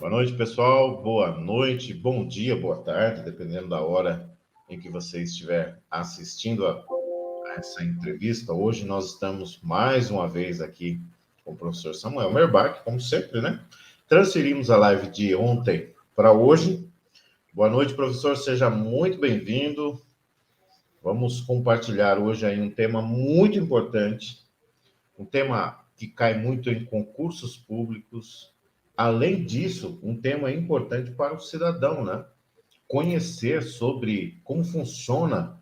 Boa noite, pessoal. Boa noite, bom dia, boa tarde, dependendo da hora em que você estiver assistindo a essa entrevista. Hoje nós estamos mais uma vez aqui com o professor Samuel Merbach, como sempre, né? Transferimos a live de ontem para hoje. Boa noite, professor. Seja muito bem-vindo. Vamos compartilhar hoje aí um tema muito importante, um tema que cai muito em concursos públicos. Além disso, um tema importante para o cidadão, né? Conhecer sobre como funciona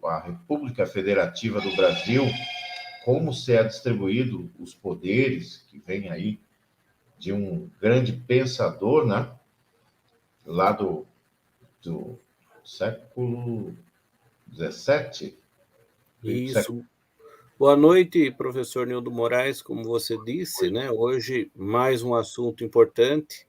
a República Federativa do Brasil, como se é distribuído os poderes que vem aí de um grande pensador, né? Lá do século XVII. Isso. Boa noite, professor Nildo Moraes. Como você disse, né? Hoje mais um assunto importante,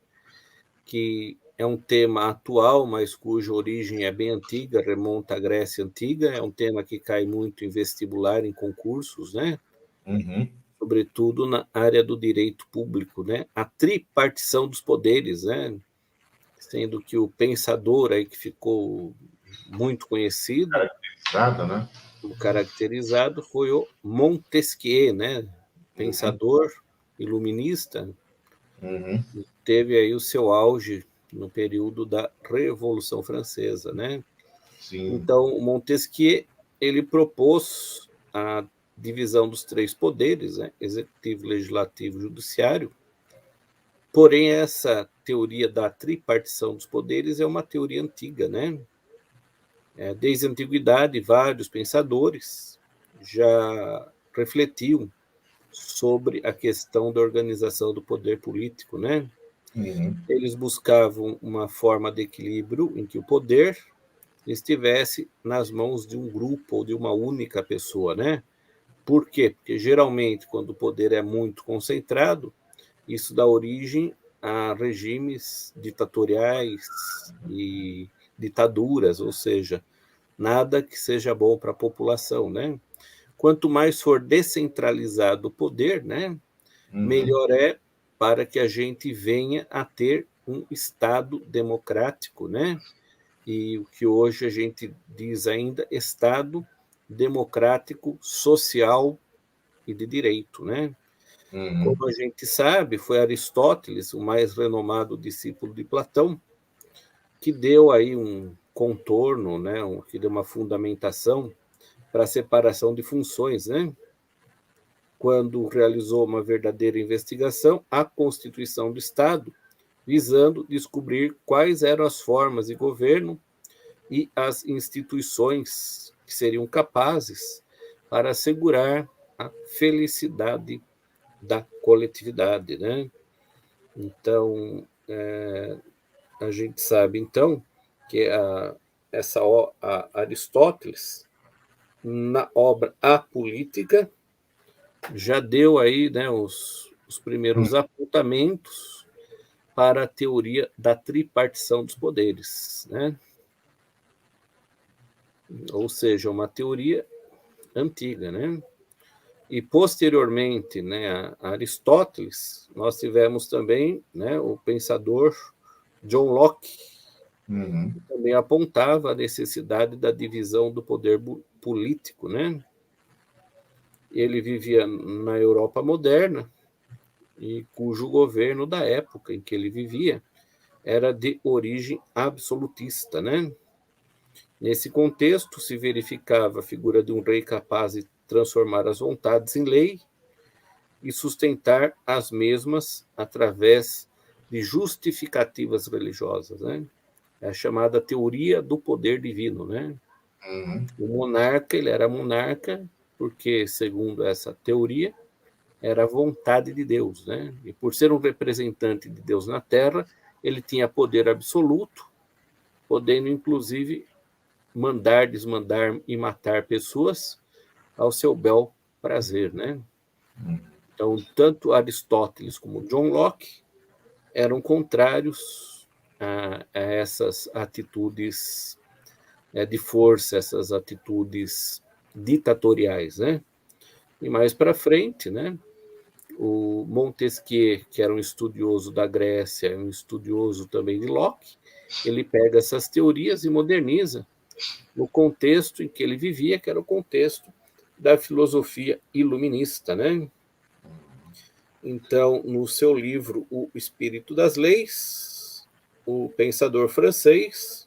que é um tema atual, mas cuja origem é bem antiga, remonta à Grécia Antiga. É um tema que cai muito em vestibular, em concursos, né? Uhum. Sobretudo na área do direito público, né? A tripartição dos poderes, né? Sendo que o pensador aí que ficou muito conhecido, Caracterizada, né? caracterizado, foi o Montesquieu, né? Uhum. Pensador iluminista, Uhum. teve aí o seu auge no período da Revolução Francesa, né? Sim. Então, Montesquieu, ele propôs a divisão dos três poderes, né? Executivo, legislativo e judiciário. Porém, essa teoria da tripartição dos poderes é uma teoria antiga, né? Desde a antiguidade, vários pensadores já refletiam sobre a questão da organização do poder político, né? Uhum. Eles buscavam uma forma de equilíbrio em que o poder estivesse nas mãos de um grupo ou de uma única pessoa, né? Por quê? Porque geralmente, quando o poder é muito concentrado, isso dá origem a regimes ditatoriais e ditaduras, ou seja, nada que seja bom para a população, né? Quanto mais for descentralizado o poder, né, Uhum. melhor é para que a gente venha a ter um Estado democrático, né? E o que hoje a gente diz ainda, Estado democrático, social e de direito, né? Uhum. Como a gente sabe, foi Aristóteles, o mais renomado discípulo de Platão, que deu aí um contorno, né, que deu uma fundamentação para a separação de funções, né? Quando realizou uma verdadeira investigação, a Constituição do Estado, visando descobrir quais eram as formas de governo e as instituições que seriam capazes para assegurar a felicidade da coletividade, né? Então, a gente sabe, então, que a Aristóteles, na obra A Política, já deu aí, né, os primeiros apontamentos para a teoria da tripartição dos poderes, né? Ou seja, uma teoria antiga, né? E posteriormente, né, a Aristóteles, nós tivemos também, né, o pensador John Locke, Uhum. que também apontava a necessidade da divisão do poder político, né? Ele vivia na Europa moderna e cujo governo da época em que ele vivia era de origem absolutista, né? Nesse contexto, se verificava a figura de um rei capaz de transformar as vontades em lei e sustentar as mesmas através de justificativas religiosas, né? É a chamada teoria do poder divino, né? Uhum. O monarca, ele era monarca porque, segundo essa teoria, era a vontade de Deus, né? E por ser um representante de Deus na Terra, ele tinha poder absoluto, podendo inclusive mandar, desmandar e matar pessoas ao seu bel prazer, né? Então, tanto Aristóteles como John Locke eram contrários a essas atitudes de força, essas atitudes ditatoriais, né? E mais para frente, né? O Montesquieu, que era um estudioso da Grécia, um estudioso também de Locke, ele pega essas teorias e moderniza no contexto em que ele vivia, que era o contexto da filosofia iluminista, né? Então, no seu livro O Espírito das Leis, o pensador francês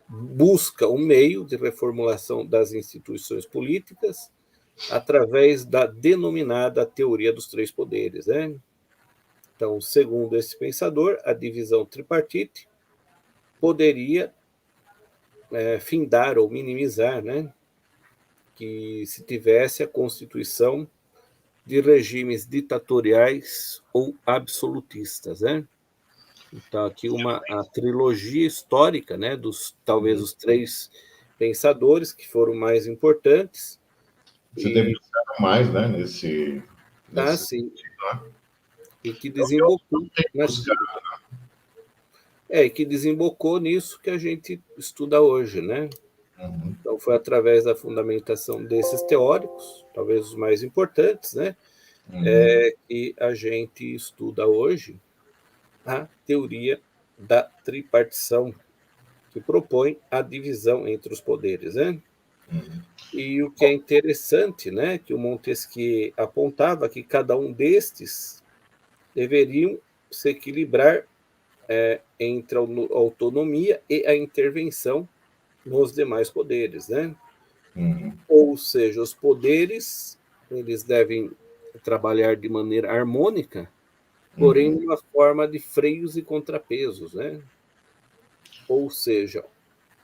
busca um meio de reformulação das instituições políticas através da denominada teoria dos três poderes, né? Então, segundo esse pensador, a divisão tripartite poderia findar ou minimizar, né, que se tivesse a constituição de regimes ditatoriais ou absolutistas, né? Então, aqui a trilogia histórica, né, talvez os três pensadores que foram mais importantes. Você debruçaram mais, né, nesse Sim. sentido, né? E que desembocou nisso que a gente estuda hoje, né? Uhum. Então, foi através da fundamentação desses teóricos, talvez os mais importantes, né? Que a gente estuda hoje a teoria da tripartição, que propõe a divisão entre os poderes, né? E o que é interessante, né, que o Montesquieu apontava que cada um destes deveriam se equilibrar entre a autonomia e a intervenção nos demais poderes, né? Ou seja, os poderes eles devem trabalhar de maneira harmônica, porém numa forma de freios e contrapesos, né? Ou seja,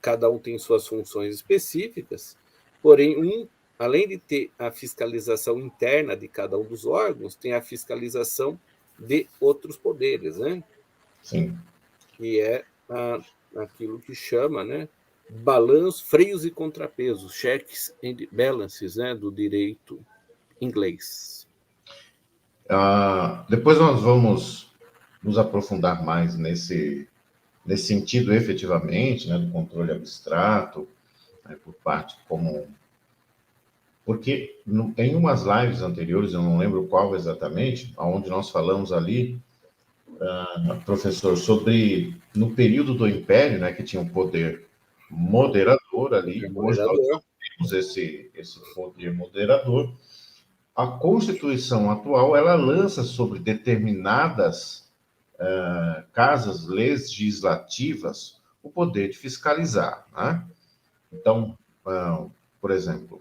cada um tem suas funções específicas, porém além de ter a fiscalização interna de cada um dos órgãos, tem a fiscalização de outros poderes, né? Sim. Que é aquilo que chama, né, balanço, freios e contrapesos, checks and balances, né, do direito inglês. Depois nós vamos nos aprofundar mais nesse sentido, efetivamente, né, do controle abstrato, né, por parte comum. Porque em umas lives anteriores, eu não lembro qual exatamente, onde nós falamos ali, professor, sobre no período do Império, né, que tinha um poder moderador ali, hoje nós não temos esse poder moderador. A Constituição atual, ela lança sobre determinadas casas legislativas o poder de fiscalizar, né? Então, por exemplo,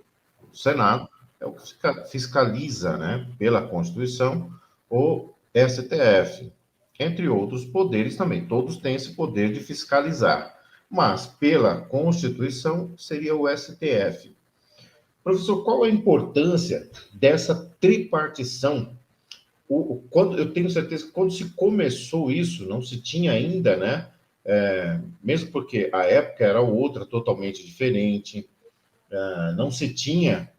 o Senado é o que fiscaliza, né, pela Constituição, o STF, entre outros poderes também. Todos têm esse poder de fiscalizar, mas pela Constituição seria o STF. Professor, qual a importância dessa tripartição? Quando, eu tenho certeza que quando se começou isso, não se tinha ainda, né? Mesmo porque a época era outra, totalmente diferente, não se tinha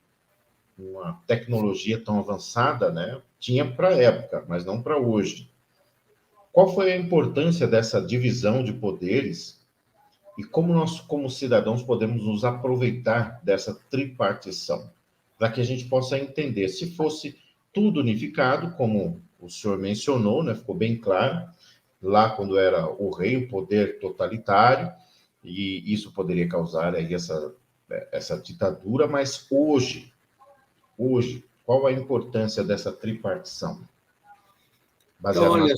uma tecnologia tão avançada, né? Tinha para a época, mas não para hoje. Qual foi a importância dessa divisão de poderes e como nós, como cidadãos, podemos nos aproveitar dessa tripartição? Para que a gente possa entender, se fosse tudo unificado, como o senhor mencionou, né? Ficou bem claro, lá quando era o rei, o poder totalitário, e isso poderia causar aí essa ditadura, mas hoje, qual a importância dessa tripartição? Então, Baseado olha,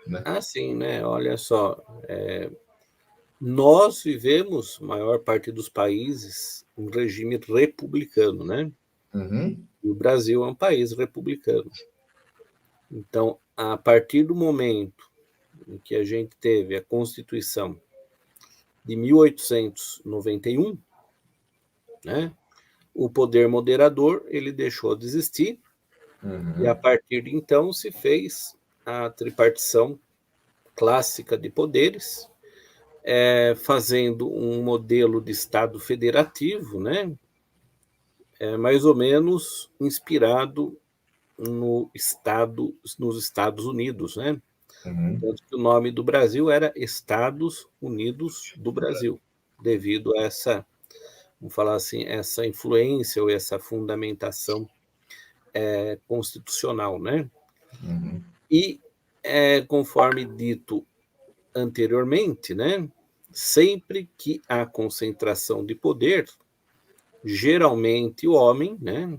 né? assim, né? Olha só, nós vivemos, a maior parte dos países, um regime republicano, né? Uhum. E o Brasil é um país republicano. Então, a partir do momento em que a gente teve a Constituição de 1891, né? O poder moderador ele deixou de existir e a partir de então se fez a tripartição clássica de poderes, fazendo um modelo de Estado federativo, né? Mais ou menos inspirado nos Estados Unidos, né? Tanto que o nome do Brasil era Estados Unidos do Brasil, devido a essa, vamos falar assim, essa influência ou essa fundamentação constitucional, né? Uhum. E, conforme dito anteriormente, né, sempre que há concentração de poder, geralmente o homem, né,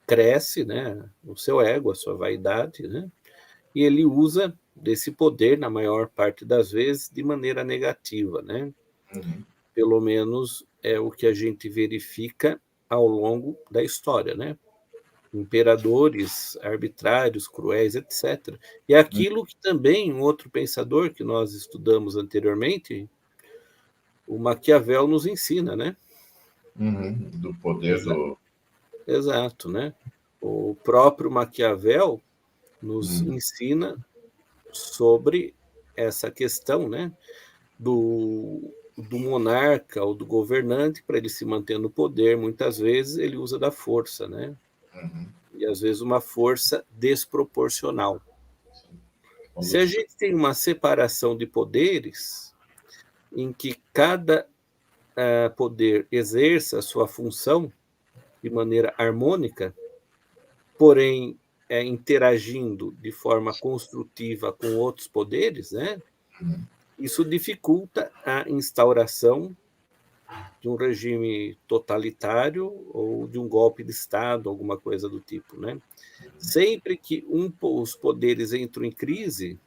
cresce, né, o seu ego, a sua vaidade, né, e ele usa desse poder, na maior parte das vezes, de maneira negativa, né? Uhum. Pelo menos é o que a gente verifica ao longo da história, né? Imperadores arbitrários, cruéis, etc. E aquilo que também um outro pensador que nós estudamos anteriormente, o Maquiavel nos ensina, né? Uhum. Do poder Exa do. exato, né? O próprio Maquiavel nos Uhum. ensina sobre essa questão, né? Do monarca ou do governante, para ele se manter no poder, muitas vezes ele usa da força, né? Uhum. E às vezes uma força desproporcional. Quando Se a gente tem uma separação de poderes, em que cada poder exerça a sua função de maneira harmônica, porém interagindo de forma construtiva com outros poderes, né? Isso dificulta a instauração de um regime totalitário ou de um golpe de Estado, alguma coisa do tipo, né? Sempre que os poderes entram em crise,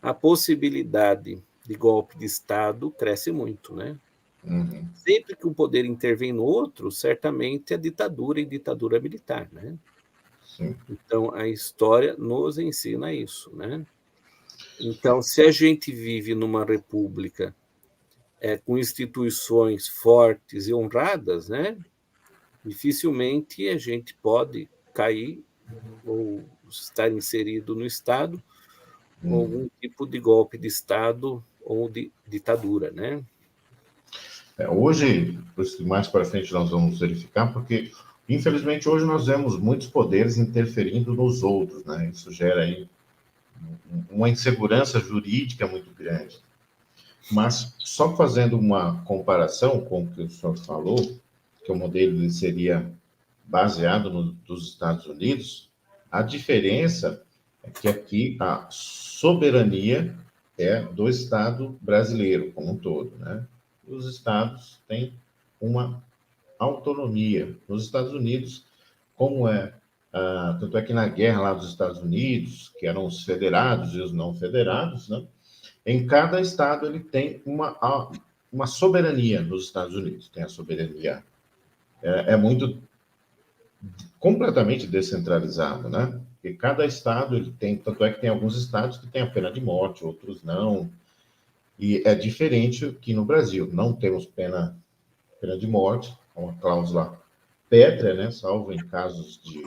a possibilidade de golpe de Estado cresce muito, né? Uhum. Sempre que um poder intervém no outro, certamente é ditadura e ditadura militar, né? Sim. Então a história nos ensina isso, né? Então, se a gente vive numa república com instituições fortes e honradas, né? Dificilmente a gente pode cair ou estar inserido no Estado com Uhum. algum tipo de golpe de Estado ou de ditadura, né? Hoje, mais para frente nós vamos verificar, porque infelizmente hoje nós vemos muitos poderes interferindo nos outros, né? Isso gera aí uma insegurança jurídica muito grande. Mas só fazendo uma comparação com o que o senhor falou, que o modelo seria baseado nos Estados Unidos, a diferença é que aqui a soberania é do Estado brasileiro como um todo, né? E os estados têm uma autonomia. Nos Estados Unidos, como é, tanto é que na guerra lá dos Estados Unidos, que eram os federados e os não federados, né? Em cada estado ele tem uma soberania nos Estados Unidos, tem a soberania. É muito completamente descentralizado, né? Porque cada estado ele tem, tanto é que tem alguns estados que têm a pena de morte, outros não. E é diferente que no Brasil, não temos pena de morte, é uma cláusula pétrea, né? Salvo em casos de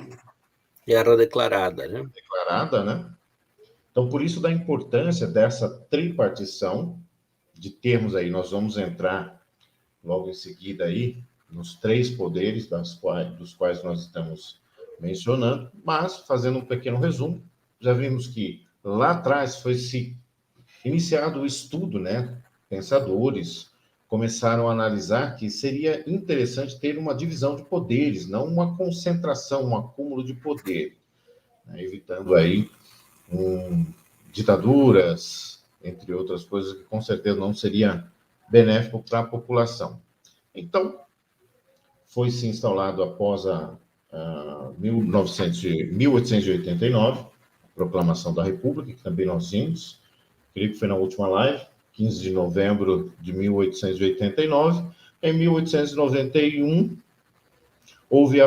Guerra declarada, né? declarada, né? Então, por isso da importância dessa tripartição, de termos aí, nós vamos entrar logo em seguida aí nos três poderes dos quais nós estamos mencionando, mas fazendo um pequeno resumo, já vimos que lá atrás foi se iniciado o estudo, né? Pensadores começaram a analisar que seria interessante ter uma divisão de poderes, não uma concentração, um acúmulo de poder, né? Evitando aí ditaduras, entre outras coisas, que com certeza não seria benéfico para a população. Então, foi se instalado após a 1889, a Proclamação da República, que também nós vimos, creio que foi na última live, 15 de novembro de 1889. Em 1891, houve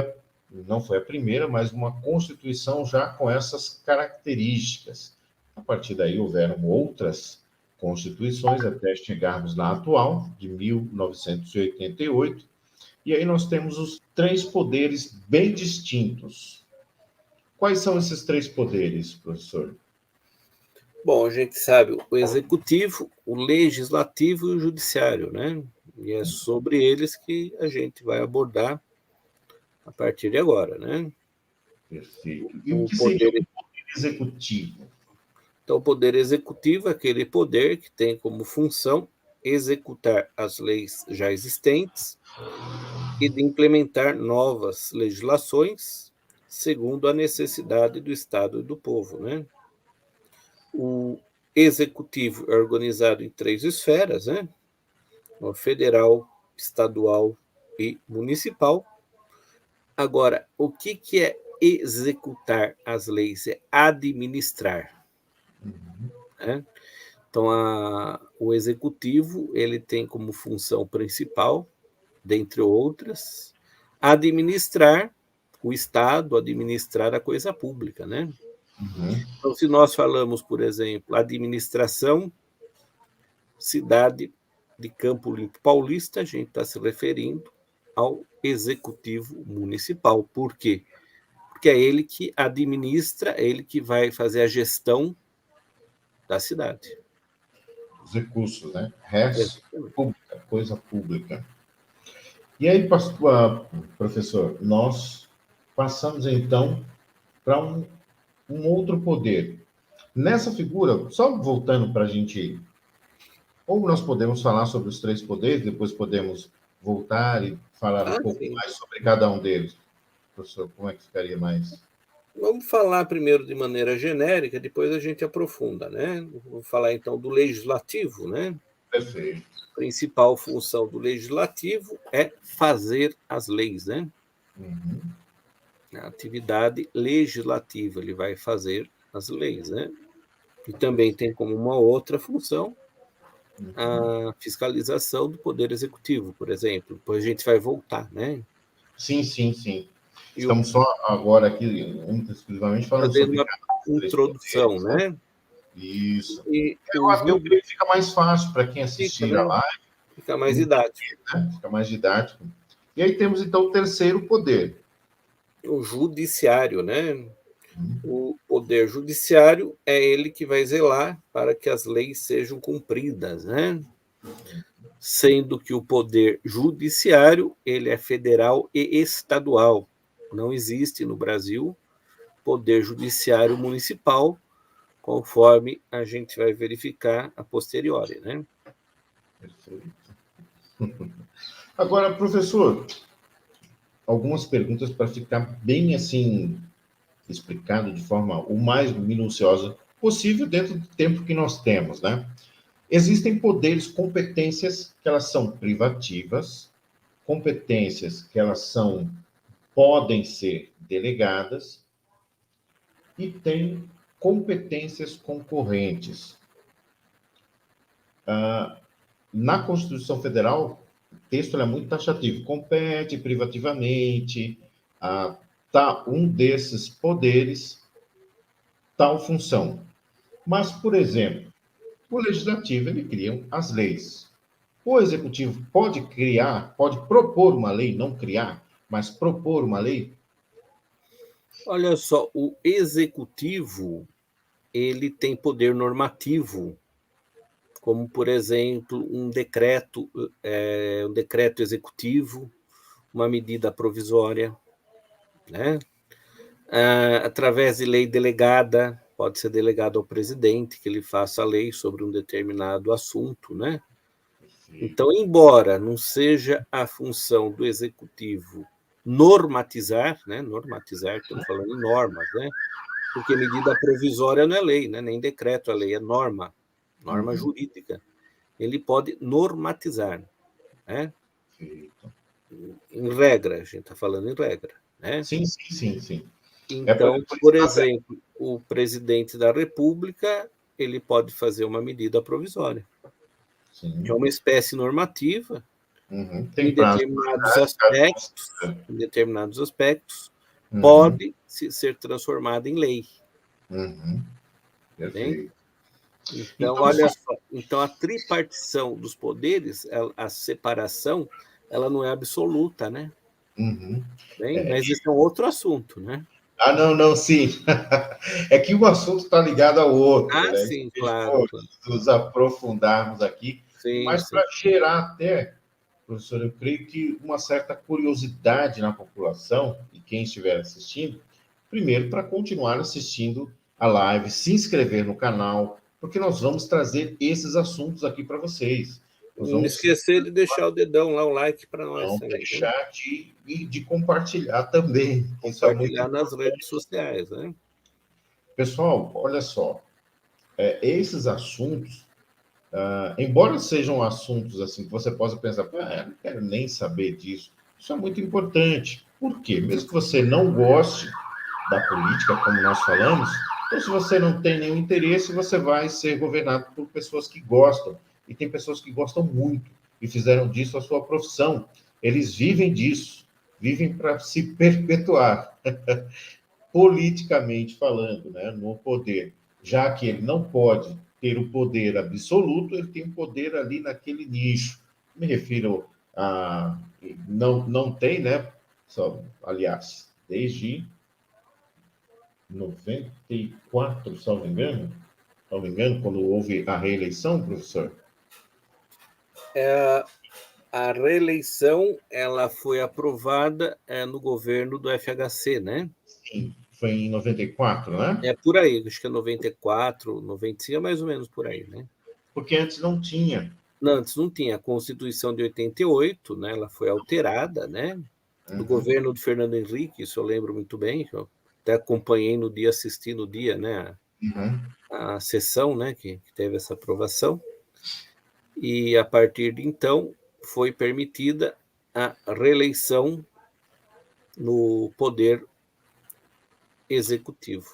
não foi a primeira, mas uma Constituição já com essas características. A partir daí, houveram outras constituições até chegarmos na atual, de 1988, e aí nós temos os três poderes bem distintos. Quais são esses três poderes, professor? Bom, a gente sabe o executivo, o legislativo e o judiciário, né? E é sobre eles que a gente vai abordar a partir de agora, né? Perfeito. E o O que seria poder, o poder executivo? então, o poder executivo é aquele poder que tem como função executar as leis já existentes e de implementar novas legislações segundo a necessidade do Estado e do povo, né? O executivo é organizado em 3 esferas, né? O federal, estadual e municipal. Agora, o que é executar as leis? É administrar, né? Então, o executivo ele tem como função principal, dentre outras, administrar o Estado, administrar a coisa pública, né? Uhum. Então, se nós falamos, por exemplo, administração, cidade de Campo Limpo Paulista, a gente está se referindo ao executivo municipal. Por quê? Porque é ele que administra, é ele que vai fazer a gestão da cidade. Os recursos, né? Res Exatamente. pública, coisa pública. E aí, professor, nós passamos então para um outro poder. Nessa figura, só voltando para a gente, ou nós podemos falar sobre os 3 poderes, depois podemos voltar e falar um pouco Sim. mais sobre cada um deles. Professor, como é que ficaria mais? Vamos falar primeiro de maneira genérica, depois a gente aprofunda, né? Vou falar então do legislativo, né? Perfeito. A principal função do legislativo é fazer as leis, né? Uhum. A atividade legislativa, ele vai fazer as leis, né? E também tem como uma outra função a fiscalização do poder executivo, por exemplo. Depois a gente vai voltar, né? Sim, sim, sim. E o, Estamos só agora aqui, exclusivamente falando fazendo sobre uma cada um dos 3 introdução, poderes, né? né? Isso. E Eu o acredito que fica mais fácil para quem fica, assistir a né? live, Fica mais didático. né? Fica mais didático. E aí temos, então, o terceiro poder. O judiciário, né? Uhum. O poder judiciário é ele que vai zelar para que as leis sejam cumpridas, né? Sendo que o poder judiciário ele é federal e estadual. Não existe no Brasil poder judiciário municipal, conforme a gente vai verificar a posteriori, né? Perfeito. Agora, professor, algumas perguntas para ficar bem assim explicado de forma o mais minuciosa possível dentro do tempo que nós temos, né? Existem poderes, competências que elas são privativas, competências que elas podem ser delegadas e tem competências concorrentes. Na Constituição Federal, o texto é muito taxativo, compete privativamente, um desses poderes, tal função. Mas, por exemplo, o legislativo, ele cria as leis. O executivo pode criar, pode propor uma lei, não criar, mas propor uma lei? Olha só, o executivo ele tem poder normativo, como por exemplo um decreto executivo, uma medida provisória, né? Através de lei delegada, pode ser delegado ao presidente que ele faça a lei sobre um determinado assunto, né? Então, embora não seja a função do executivo normatizar, né? Normatizar, estamos falando em normas, né? Porque medida provisória não é lei, né? Nem decreto é lei, é norma, norma jurídica. Ele pode normatizar, né? Perfeito. Em regra, a gente está falando em regra, né? Sim, sim, sim, sim. Então, Por isso por que eu exemplo, o presidente da República ele pode fazer uma medida provisória, que é sim. uma espécie normativa Uhum. em Tem prazo de determinados validade, caso aspectos, consiga. em determinados aspectos, Uhum. pode ser transformada em lei, Uhum. né? Perfeito. Então, Então, olha só, então a tripartição dos poderes, a separação, ela não é absoluta, né? uhum. Bem, mas esse é um outro assunto, né? Ah, não, não, sim. É que um assunto está ligado ao outro, Ah, né? Se sim, a gente claro, for claro. nos aprofundarmos aqui, e Sim, mais sim. para gerar até, professor, eu creio que uma certa curiosidade na população, e quem estiver assistindo, primeiro para continuar assistindo a live, se inscrever no canal, porque nós vamos trazer esses assuntos aqui para vocês. Nós Não vamos esquecer de deixar o dedão lá, o like para nós não também, né? deixar de compartilhar também. Isso é muito Compartilhar nas redes importante. sociais, né? Pessoal, olha só, esses assuntos, embora sejam assuntos assim que você possa pensar, eu não quero nem saber disso, isso é muito importante. Por quê? Mesmo que você não goste da política, como nós falamos, então se você não tem nenhum interesse, você vai ser governado por pessoas que gostam. E tem pessoas que gostam muito e fizeram disso a sua profissão. Eles vivem disso, vivem para se perpetuar, politicamente falando, né, no poder. Já que ele não pode ter o poder absoluto, ele tem o poder ali naquele nicho. Me refiro a. Não tem, né? Só, aliás, desde 94, se não me engano, quando houve a reeleição, professor? A reeleição ela foi aprovada no governo do FHC, né? Sim, foi em 94, né? É por aí, acho que é 94, 95, é mais ou menos por aí, né? Porque antes não tinha. Não, antes não tinha. A Constituição de 88, né? Ela foi alterada, né? Do Uhum, governo de Fernando Henrique, isso eu lembro muito bem, que eu até acompanhei no dia, assisti no dia, né? uhum. A sessão, né? Que teve essa aprovação. E a partir de então foi permitida a reeleição no poder executivo.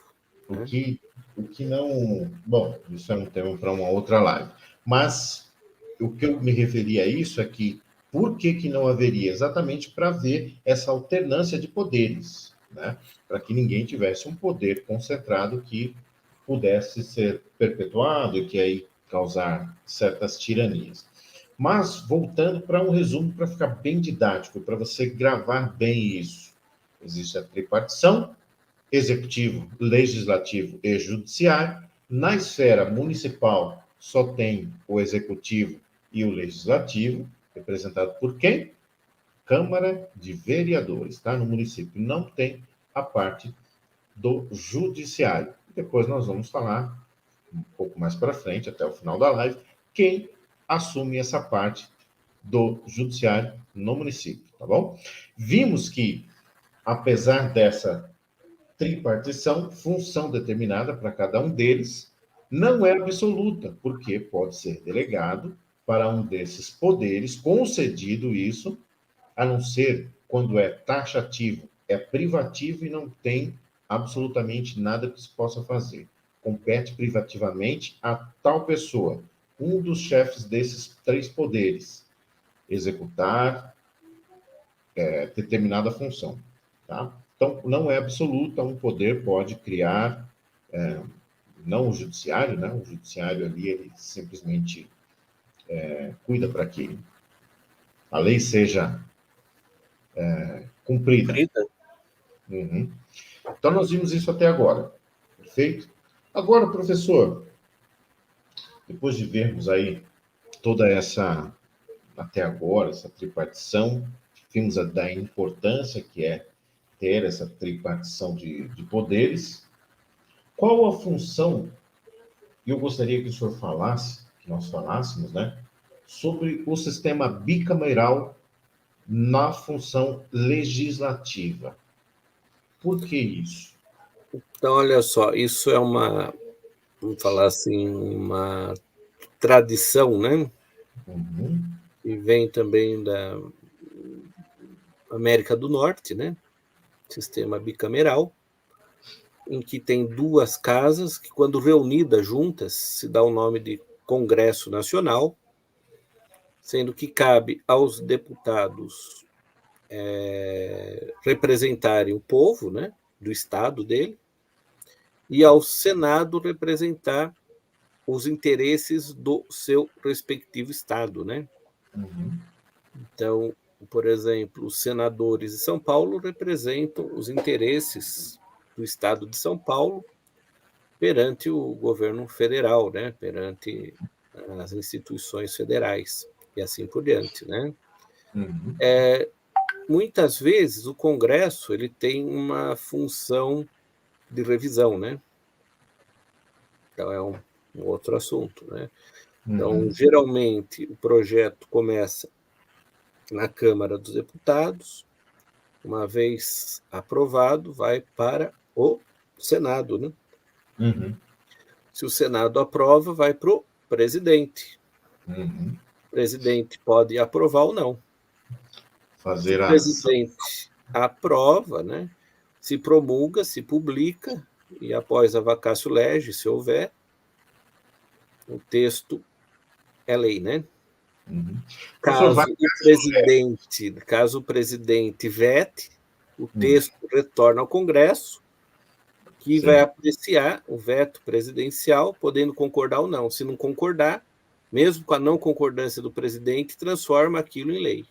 O Né? que, o que não. Bom, isso é um tema para uma outra live. Mas o que eu me referi a isso é que por que não haveria? Exatamente para ver essa alternância de poderes, né? Para que ninguém tivesse um poder concentrado que pudesse ser perpetuado e que aí causar certas tiranias. Mas, voltando para um resumo, para ficar bem didático, para você gravar bem isso. Existe a tripartição, executivo, legislativo e judiciário. Na esfera municipal, só tem o executivo e o legislativo, representado por quem? Câmara de Vereadores, tá? No município não tem a parte do judiciário. Depois nós vamos falar um pouco mais para frente, até o final da live, quem assume essa parte do judiciário no município, tá bom? Vimos que, apesar dessa tripartição, função determinada para cada um deles, não é absoluta, porque pode ser delegado para um desses poderes, concedido isso, a não ser quando é taxativo, é privativo e não tem absolutamente nada que se possa fazer. Compete privativamente a tal pessoa, um dos chefes desses três poderes, executar determinada função. Tá? Então, não é absoluta, um poder pode criar, não o judiciário, né? O judiciário ali, ele simplesmente cuida para que a lei seja cumprida. Cumprida. Uhum. Então, nós vimos isso até agora, perfeito? Agora, professor, depois de vermos aí toda essa, até agora, essa tripartição, vimos da importância que é ter essa tripartição de poderes, qual a função, e eu gostaria que o senhor falasse, que nós falássemos, né, sobre o sistema bicameral na função legislativa. Por que isso? Então, olha só, isso é uma, vamos falar assim, uma tradição, né? Uhum, Que vem também da América do Norte, né? Sistema bicameral, em que tem duas casas que, quando reunidas juntas, se dá o nome de Congresso Nacional, sendo que cabe aos deputados representarem o povo, né, do estado dele, e ao Senado representar os interesses do seu respectivo estado, né? uhum, Então, por exemplo, os senadores de São Paulo representam os interesses do estado de São Paulo perante o governo federal, né? Perante as instituições federais e assim por diante, né? uhum, Muitas vezes o Congresso ele tem uma função de revisão, né? Então é um outro assunto, né? Então, geralmente, o projeto começa na Câmara dos Deputados, uma vez aprovado, vai para o Senado, né? Se o Senado aprova, vai para o presidente. O presidente pode aprovar ou não. Se o presidente aprova, né, se promulga, se publica, e após a vacatio legis, se houver, o texto é lei, né? Caso o presidente vete, o texto retorna ao Congresso, que vai apreciar o veto presidencial, podendo concordar ou não. Se não concordar, mesmo com a não concordância do presidente, transforma aquilo em lei.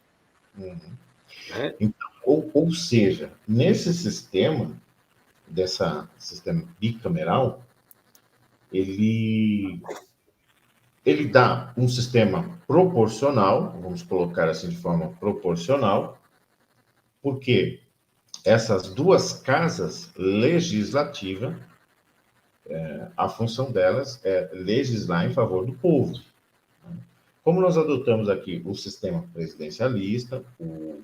Né? Então, ou seja, nesse sistema bicameral, ele dá um sistema proporcional, vamos colocar assim de forma proporcional, porque essas duas casas legislativas, a função delas é legislar em favor do povo. Como nós adotamos aqui o sistema presidencialista, o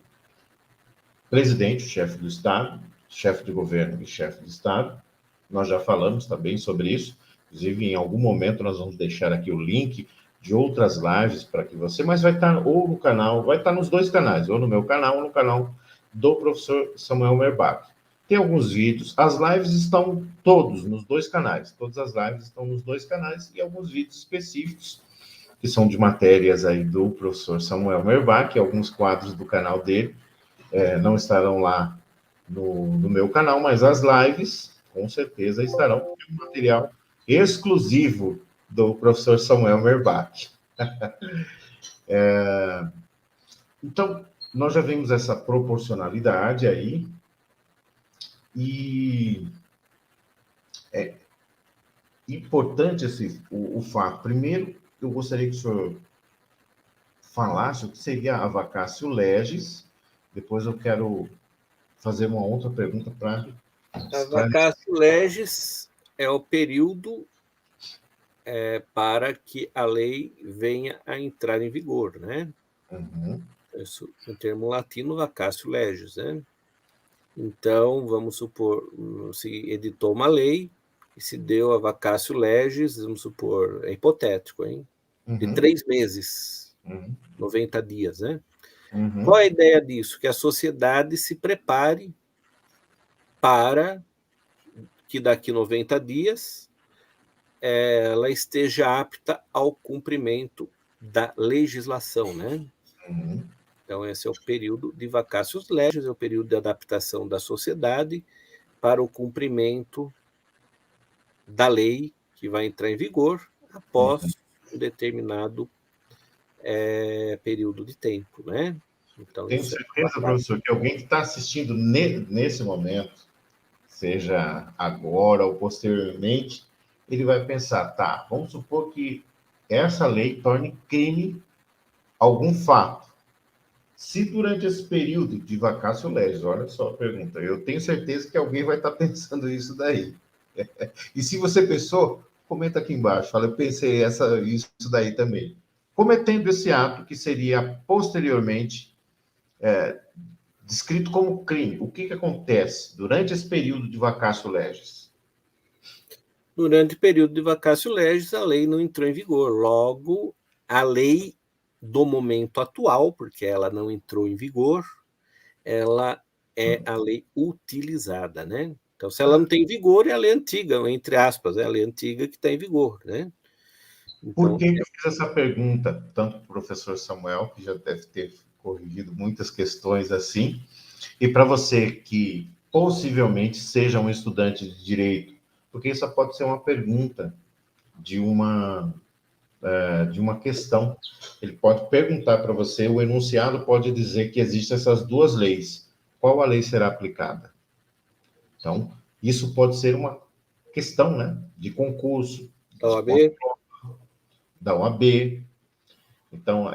presidente, o chefe do Estado, chefe de governo e chefe de Estado, nós já falamos também sobre isso, inclusive em algum momento nós vamos deixar aqui o link de outras lives para que você, mas vai estar ou no canal, vai estar nos dois canais, ou no meu canal ou no canal do professor Samuel Merbach. Tem alguns vídeos, as lives estão todos nos dois canais, todas as lives estão nos dois canais e alguns vídeos específicos que são de matérias aí do professor Samuel Merbach, alguns quadros do canal dele, não estarão lá no meu canal, mas as lives, com certeza, estarão com um material exclusivo do professor Samuel Merbach. Então, nós já vimos essa proporcionalidade aí, e é importante o fato. Primeiro, eu gostaria que o senhor falasse o que seria a vacatio legis, depois eu quero fazer uma outra pergunta para... A vacatio legis é o período para que a lei venha a entrar em vigor, né? Isso, em termo latino, vacatio legis, né? Então, vamos supor, se editou uma lei e se deu a vacatio legis, vamos supor, é hipotético, hein? De 3 meses, 90 dias, né? Qual é a ideia disso? Que a sociedade se prepare para que daqui 90 dias ela esteja apta ao cumprimento da legislação, né? Então, esse é o período de vacatio legis, é o período de adaptação da sociedade para o cumprimento da lei que vai entrar em vigor após um determinado período de tempo, né? Então, tenho certeza, professor, que alguém que está assistindo nesse momento, seja agora ou posteriormente, ele vai pensar, tá, vamos supor que essa lei torne crime algum fato. Se durante esse período de vacatio legis, olha só a pergunta, eu tenho certeza que alguém vai estar pensando isso daí. E se você pensou, comenta aqui embaixo, fala, eu pensei isso daí também. Cometendo esse ato que seria posteriormente descrito como crime, o que acontece durante esse período de vacatio legis? Durante o período de vacatio legis, a lei não entrou em vigor. Logo, a lei do momento atual, porque ela não entrou em vigor, ela é a lei utilizada, né? Então, se ela não tem vigor, é a lei antiga, entre aspas, é a lei antiga que está em vigor, né? Então, por que eu fiz essa pergunta, tanto para o professor Samuel, que já deve ter corrigido muitas questões assim, e para você que possivelmente seja um estudante de direito, porque isso pode ser uma pergunta de uma questão. Ele pode perguntar para você, o enunciado pode dizer que existem essas duas leis. Qual a lei será aplicada? Então, isso pode ser uma questão, né, de concurso, da OAB. Então,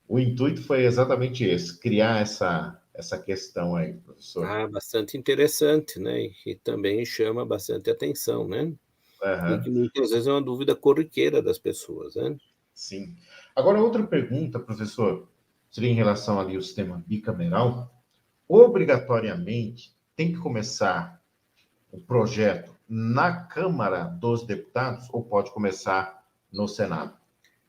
o intuito foi exatamente esse, criar essa questão aí, professor. Bastante interessante, né? E também chama bastante atenção, né? e que muitas vezes é uma dúvida corriqueira das pessoas, né? Sim. Agora, outra pergunta, professor, seria em relação ali ao sistema bicameral. Obrigatoriamente tem que começar o projeto na Câmara dos Deputados ou pode começar no Senado?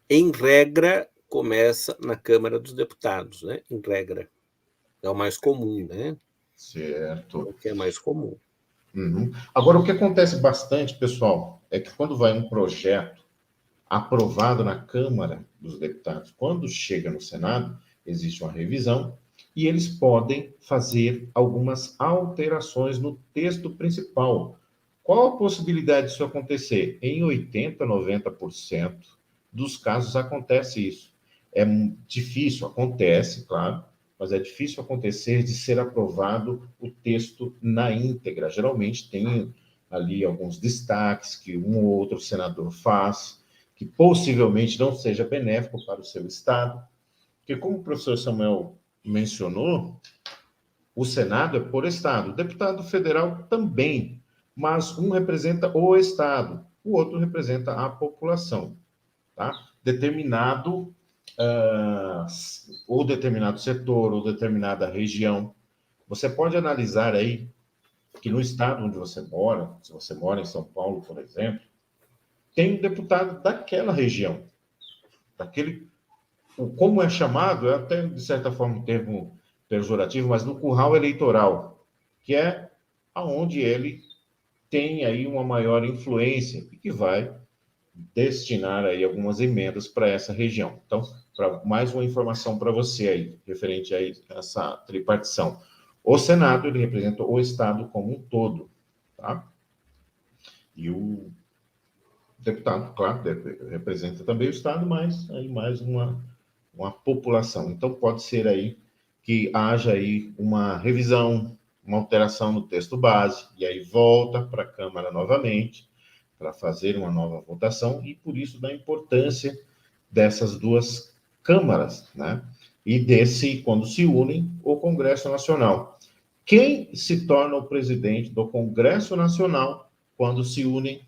Em regra, começa na Câmara dos Deputados, né? Em regra. É o mais comum, né? Certo. O que é mais comum. Uhum. Agora, o que acontece bastante, pessoal, é que quando vai um projeto aprovado na Câmara dos Deputados, quando chega no Senado, existe uma revisão e eles podem fazer algumas alterações no texto principal. Qual a possibilidade disso acontecer? Em 80, 90% dos casos acontece isso. É difícil, acontece, claro, mas é difícil acontecer de ser aprovado o texto na íntegra. Geralmente tem ali alguns destaques que um ou outro senador faz, que possivelmente não seja benéfico para o seu estado, porque como o professor Samuel mencionou, o Senado é por estado, o deputado federal também, mas um representa o estado, o outro representa a população, tá? Determinado ou determinado setor ou determinada região. Você pode analisar aí que no estado onde você mora, se você mora em São Paulo, por exemplo, tem um deputado daquela região, daquele, como é chamado, é até de certa forma um termo pejorativo, mas no curral eleitoral, que é aonde ele tem aí uma maior influência e que vai destinar aí algumas emendas para essa região. Então, mais uma informação para você aí, referente a essa tripartição. O Senado, ele representa o Estado como um todo, tá? E o deputado, claro, representa também o Estado, mas aí mais uma população. Então, pode ser aí que haja aí uma revisão, uma alteração no texto base, e aí volta para a Câmara novamente, para fazer uma nova votação, e por isso da importância dessas duas câmaras, né? E desse, quando se unem, o Congresso Nacional. Quem se torna o presidente do Congresso Nacional quando se unem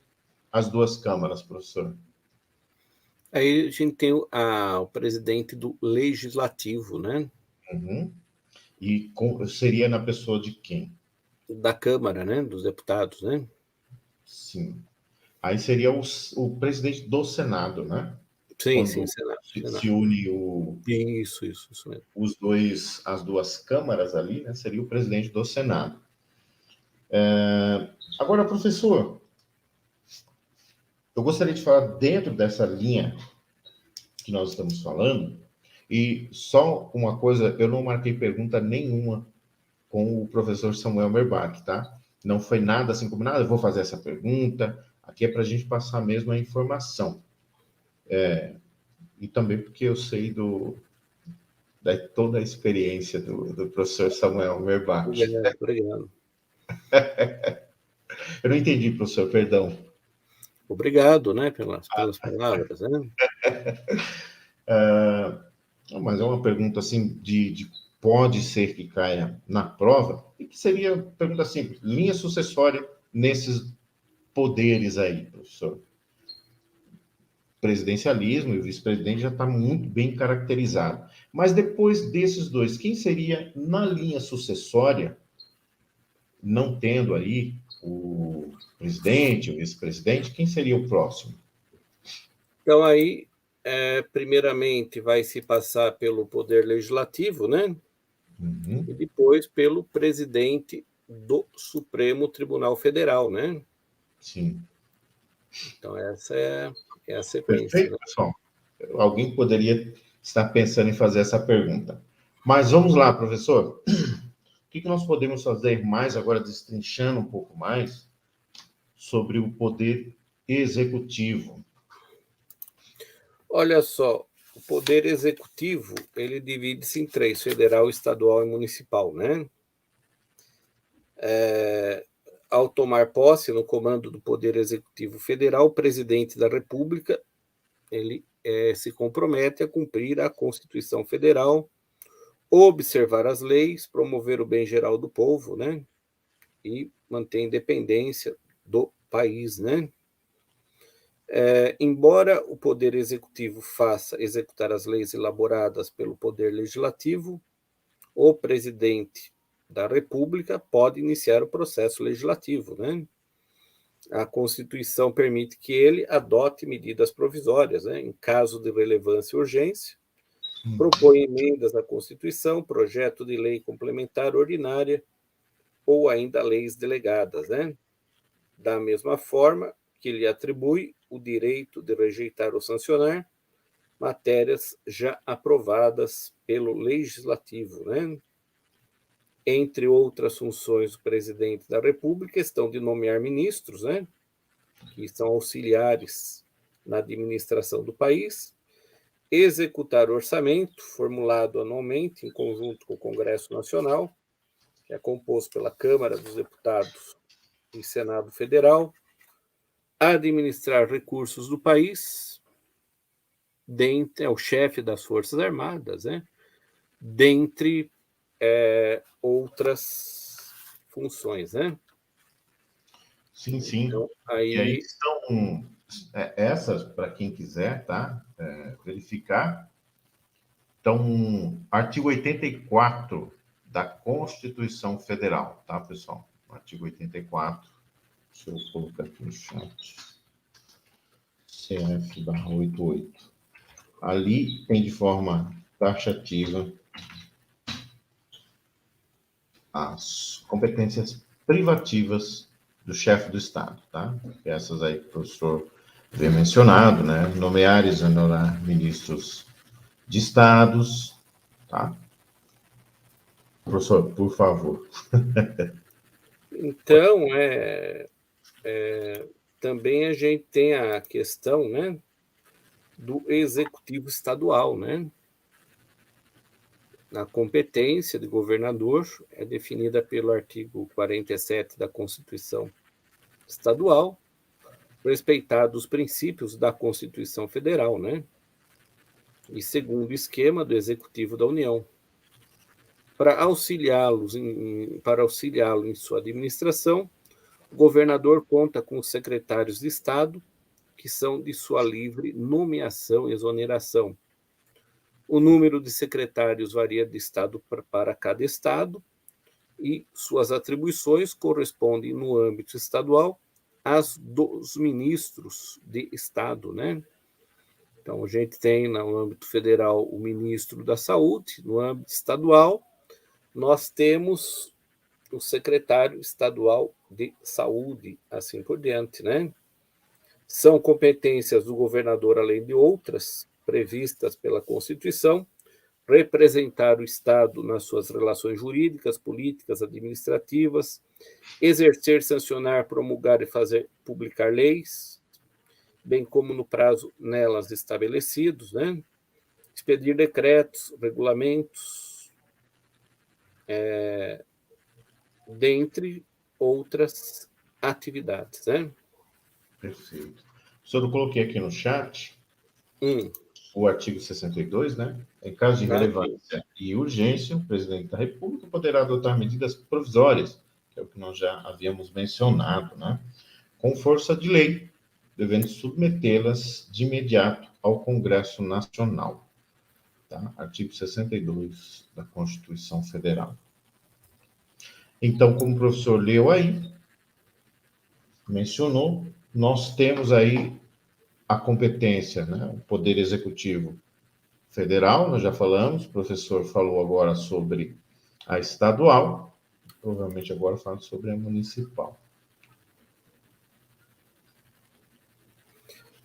as duas câmaras, professor? Aí a gente tem o presidente do Legislativo, né? Uhum. E seria na pessoa de quem? Da Câmara, né? Dos deputados, né? Sim. Aí seria o presidente do Senado, né? Sim, sim, Quando Senado, se Senado. une Isso mesmo. as duas câmaras ali, né? Seria o presidente do Senado. Agora, professor, eu gostaria de falar dentro dessa linha que nós estamos falando, e só uma coisa, eu não marquei pergunta nenhuma com o professor Samuel Merbach, tá? Não foi nada assim combinado, eu vou fazer essa pergunta, aqui é para a gente passar mesmo a informação. E também porque eu sei da toda a experiência do professor Samuel Merbach. Obrigado. Eu não entendi, professor, perdão. Obrigado, né, pelas palavras, né? Mas é uma pergunta assim de pode ser que caia na prova, e que seria pergunta simples, linha sucessória nesses poderes aí, professor. Presidencialismo e o vice-presidente já está muito bem caracterizado. Mas depois desses dois, quem seria na linha sucessória, não tendo aí o presidente, o vice-presidente, quem seria o próximo? Então, aí, primeiramente, vai se passar pelo Poder Legislativo, né? Uhum. E depois pelo presidente do Supremo Tribunal Federal, né? Sim. Então, essa é a sequência, Perfeito, né? pessoal. Alguém poderia estar pensando em fazer essa pergunta. Mas vamos lá, professor. O que nós podemos fazer mais agora, destrinchando um pouco mais sobre o poder executivo? Olha só, o Poder Executivo, ele divide-se em três, federal, estadual e municipal, né? Ao tomar posse no comando do Poder Executivo Federal, o presidente da República, ele se compromete a cumprir a Constituição Federal, observar as leis, promover o bem geral do povo, né? E manter a independência do país, né? Embora o Poder Executivo faça executar as leis elaboradas pelo Poder Legislativo, o presidente da República pode iniciar o processo legislativo, né? A Constituição permite que ele adote medidas provisórias, né? Em caso de relevância e urgência, propõe emendas à Constituição, projeto de lei complementar ordinária ou ainda leis delegadas, né? Da mesma forma que lhe atribui o direito de rejeitar ou sancionar matérias já aprovadas pelo Legislativo, né? Entre outras funções do presidente da República estão de nomear ministros, né? Que são auxiliares na administração do país, executar orçamento formulado anualmente em conjunto com o Congresso Nacional, que é composto pela Câmara dos Deputados e Senado Federal, administrar recursos do país, é o chefe das Forças Armadas, né? Dentre outras funções, né? Sim, sim. Então, E aí estão essas, para quem quiser, tá? Verificar. Então, artigo 84 da Constituição Federal, tá, pessoal? Artigo 84. Deixa eu colocar aqui no chat. CF/88. Ali tem de forma taxativa as competências privativas do chefe do Estado, tá? Essas aí que o professor vem mencionado, né? Nomear e exonerar ministros de estados, tá? Professor, por favor. Então, também a gente tem a questão, né, do executivo estadual, né? A competência de governador é definida pelo artigo 47 da Constituição Estadual, respeitados os princípios da Constituição Federal, né? E segundo o esquema do Executivo da União. Para auxiliá-lo em sua administração, o governador conta com os secretários de Estado, que são de sua livre nomeação e exoneração. O número de secretários varia de estado para cada estado e suas atribuições correspondem, no âmbito estadual, às dos ministros de Estado, né? Então, a gente tem, no âmbito federal, o ministro da Saúde, no âmbito estadual, nós temos o secretário estadual de Saúde, assim por diante, né? São competências do governador, além de outras previstas pela Constituição, representar o Estado nas suas relações jurídicas, políticas, administrativas, exercer, sancionar, promulgar e fazer publicar leis, bem como no prazo nelas estabelecidos, né? Expedir decretos, regulamentos, dentre outras atividades, né? Perfeito. Professor, eu coloquei aqui no chat o artigo 62, né? Em caso de relevância e urgência, o presidente da República poderá adotar medidas provisórias, que é o que nós já havíamos mencionado, né? Com força de lei, devendo submetê-las de imediato ao Congresso Nacional. Tá? Artigo 62 da Constituição Federal. Então, como o professor leu aí, mencionou, nós temos aí a competência, né? O Poder Executivo Federal, nós já falamos, o professor falou agora sobre a estadual, provavelmente agora fala sobre a municipal.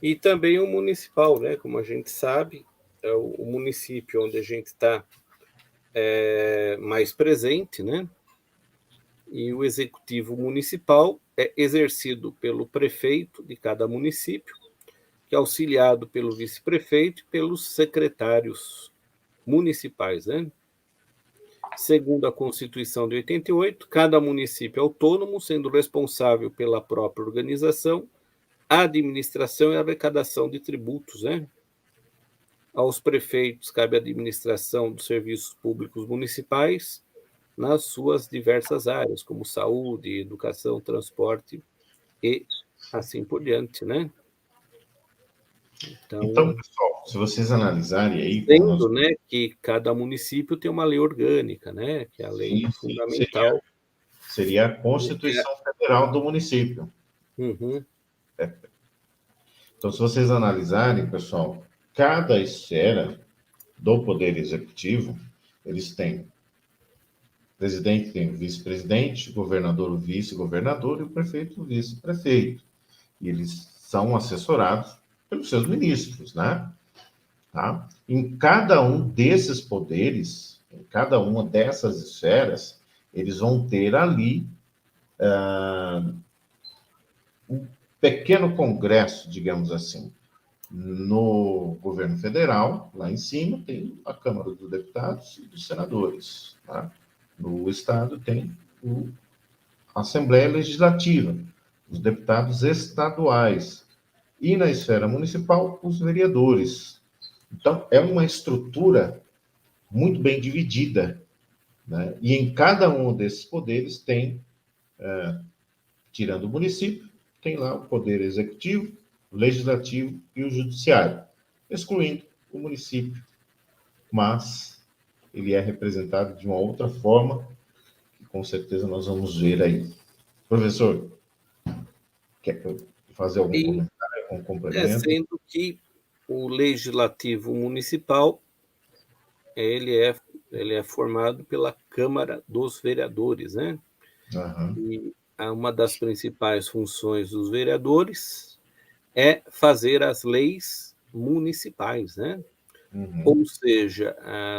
E também o municipal, né? Como a gente sabe, é o município onde a gente está mais presente, né? E o executivo municipal é exercido pelo prefeito de cada município, que é auxiliado pelo vice-prefeito e pelos secretários municipais, né? Segundo a Constituição de 88, cada município é autônomo, sendo responsável pela própria organização, administração e arrecadação de tributos, né? Aos prefeitos cabe a administração dos serviços públicos municipais nas suas diversas áreas, como saúde, educação, transporte e assim por diante, né? Então, pessoal, se vocês analisarem aí, como nós... Sendo, né, que cada município tem uma lei orgânica, né, que é a lei Sim, fundamental. seria a Constituição Federal do município. Uhum. Então, se vocês analisarem, pessoal, cada esfera do Poder Executivo, eles têm presidente, tem o vice-presidente, governador, o vice-governador e o prefeito, o vice-prefeito. E eles são assessorados pelos seus ministros, né? Tá? Em cada um desses poderes, em cada uma dessas esferas, eles vão ter ali um pequeno congresso, digamos assim. No governo federal, lá em cima, tem a Câmara dos Deputados e dos Senadores. Tá? No estado, tem a Assembleia Legislativa, os deputados estaduais. E na esfera municipal, os vereadores. Então, é uma estrutura muito bem dividida. Né? E em cada um desses poderes tem, tirando o município, tem lá o poder executivo, o legislativo e o judiciário, excluindo o município. Mas ele é representado de uma outra forma, que com certeza nós vamos ver aí. Professor, quer fazer algum comentário, algum complemento? Sendo que o legislativo municipal ele é formado pela Câmara dos Vereadores, né? Uhum. E uma das principais funções dos vereadores é fazer as leis municipais, né? Uhum. Ou seja,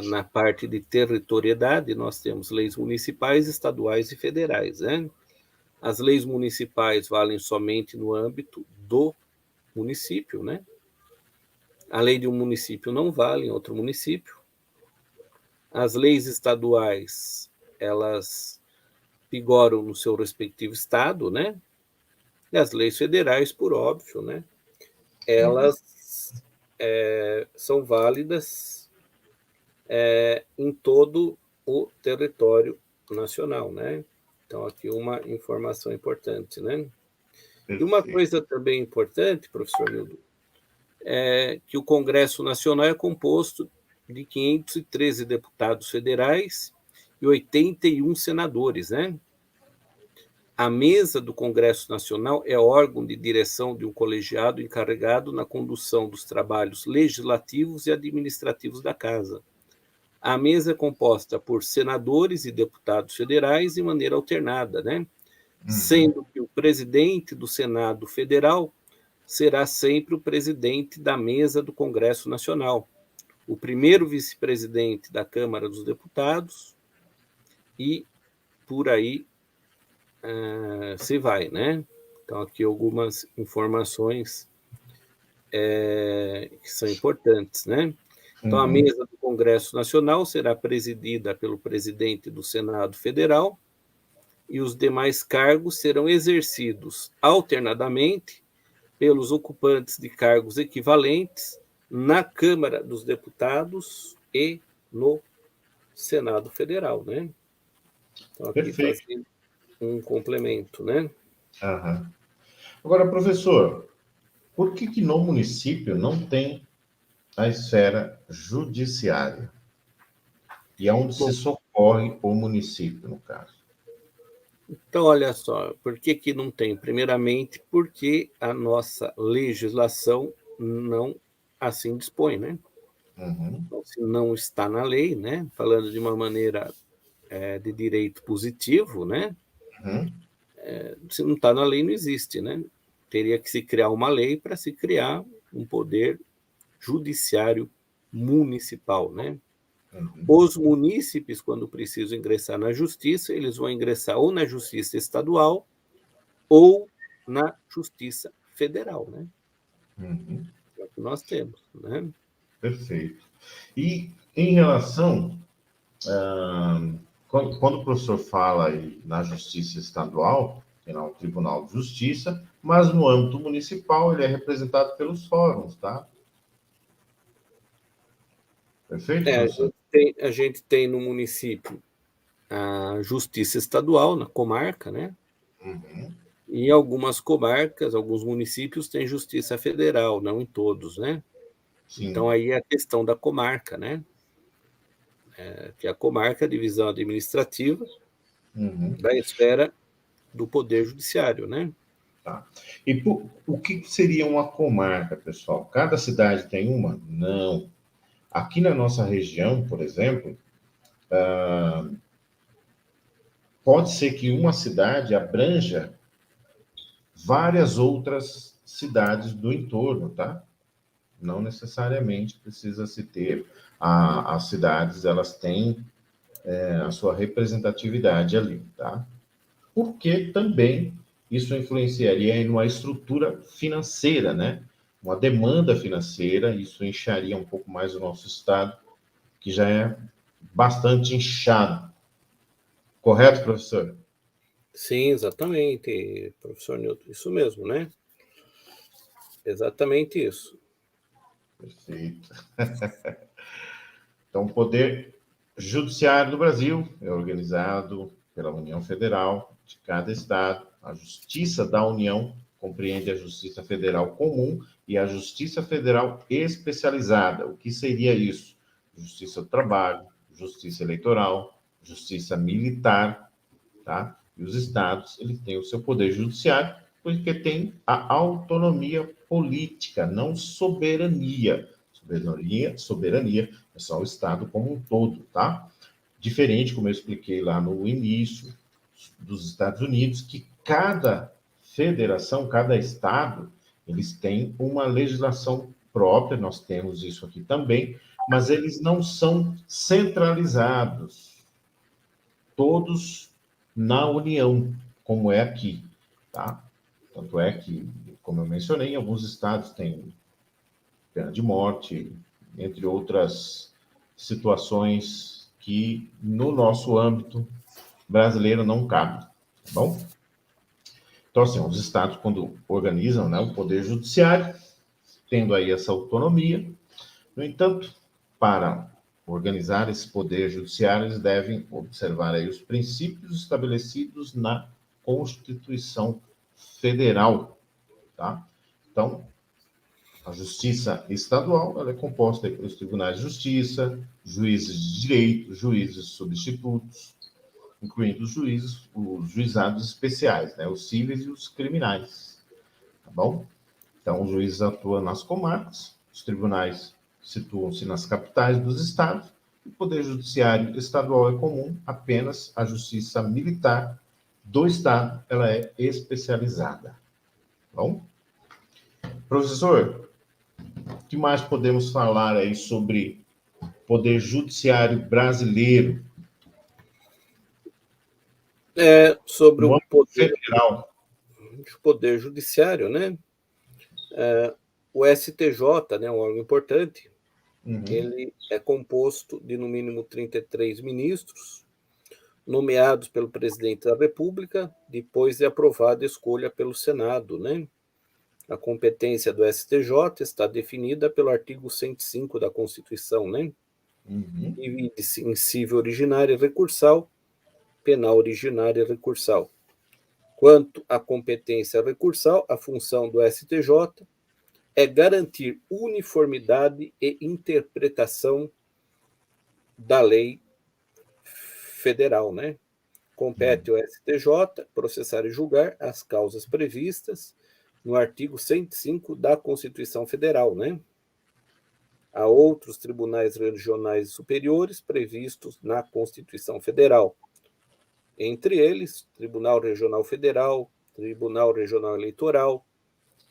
na parte de territorialidade, nós temos leis municipais, estaduais e federais, né? As leis municipais valem somente no âmbito do município, né? A lei de um município não vale em outro município. As leis estaduais, elas vigoram no seu respectivo estado, né? E as leis federais, por óbvio, né? Elas são válidas em todo o território nacional, né? Então, aqui uma informação importante, né? E uma coisa também importante, professor Nildo, é que o Congresso Nacional é composto de 513 deputados federais e 81 senadores, né? A mesa do Congresso Nacional é órgão de direção de um colegiado encarregado na condução dos trabalhos legislativos e administrativos da Casa. A mesa é composta por senadores e deputados federais de maneira alternada, né? Sendo que o presidente do Senado Federal será sempre o presidente da mesa do Congresso Nacional, o primeiro vice-presidente da Câmara dos Deputados e por aí se vai, né? Então, aqui algumas informações que são importantes, né? Então, a mesa do Congresso Nacional será presidida pelo presidente do Senado Federal e os demais cargos serão exercidos alternadamente pelos ocupantes de cargos equivalentes na Câmara dos Deputados e no Senado Federal, né? Então, aqui fazendo um complemento, né? Uhum. Agora, professor, por que no município não tem a esfera judiciária? E aonde se socorre o município, no caso? Então, olha só, por que não tem? Primeiramente, porque a nossa legislação não assim dispõe, né? Uhum. Então, se não está na lei, né? Falando de uma maneira de direito positivo, né? Uhum. Se não está na lei, não existe, né? Teria que se criar uma lei para se criar um poder judiciário municipal, né? Uhum. Os munícipes, quando precisam ingressar na justiça, eles vão ingressar ou na justiça estadual ou na justiça federal, né? Uhum. É o que nós temos, né? Perfeito. E em relação, quando o professor fala aí na justiça estadual, tem lá o Tribunal de Justiça, mas no âmbito municipal ele é representado pelos fóruns, tá? Perfeito, professor? A gente tem no município a justiça estadual, na comarca, né? Uhum. E algumas comarcas, alguns municípios têm justiça federal, não em todos, né? Então, Sim. aí é a questão da comarca, né? Que a comarca é a divisão administrativa Uhum. da esfera do Poder Judiciário, né? Tá. E o que seria uma comarca, pessoal? Cada cidade tem uma? Não. Aqui na nossa região, por exemplo, pode ser que uma cidade abranja várias outras cidades do entorno, tá? Não necessariamente precisa se ter. As cidades, elas têm a sua representatividade ali, tá? Porque também isso influenciaria em uma estrutura financeira, né? Uma demanda financeira, isso incharia um pouco mais o nosso estado, que já é bastante inchado. Correto, professor? Sim, exatamente, professor Newton, isso mesmo, né? Exatamente isso. Perfeito. Então, o Poder Judiciário do Brasil é organizado pela União Federal de cada estado. A Justiça da União compreende a Justiça Federal Comum e a Justiça Federal Especializada. O que seria isso? Justiça do Trabalho, Justiça Eleitoral, Justiça Militar, tá? E os estados, eles têm o seu poder judiciário, porque tem a autonomia política, não soberania. Soberania é só o estado como um todo, tá? Diferente, como eu expliquei lá no início, dos Estados Unidos, que cada federação, cada estado, eles têm uma legislação própria, nós temos isso aqui também, mas eles não são centralizados todos na União, como é aqui, tá? Tanto é que, como eu mencionei, alguns estados têm pena de morte, entre outras situações que no nosso âmbito brasileiro não cabe, tá bom? Então, assim, os estados, quando organizam, né, o poder judiciário, tendo aí essa autonomia, no entanto, para organizar esse poder judiciário, eles devem observar aí os princípios estabelecidos na Constituição Federal, tá? Então, a Justiça Estadual, ela é composta aí pelos tribunais de justiça, juízes de direito, juízes substitutos, incluindo os juizados especiais, né, os cíveis e os criminais, tá bom? Então, os juízes atuam nas comarcas, os tribunais situam-se nas capitais dos estados, e o Poder Judiciário Estadual é comum, apenas a Justiça Militar do Estado ela é especializada. Tá bom? Professor, o que mais podemos falar aí sobre Poder Judiciário brasileiro Sobre no o âmbito federal? poder judiciário, né? O STJ, né, um órgão importante, Uhum, ele é composto de no mínimo 33 ministros, nomeados pelo presidente da República, depois de aprovada a escolha pelo Senado, né? A competência do STJ está definida pelo artigo 105 da Constituição, né? uhum, Divide-se em civil originária e recursal, penal originária e recursal. Quanto à competência recursal, a função do STJ é garantir uniformidade e interpretação da lei federal, né? Compete ao STJ processar e julgar as causas previstas no artigo 105 da Constituição Federal, né? Há outros tribunais regionais superiores previstos na Constituição Federal, entre eles Tribunal Regional Federal, Tribunal Regional Eleitoral,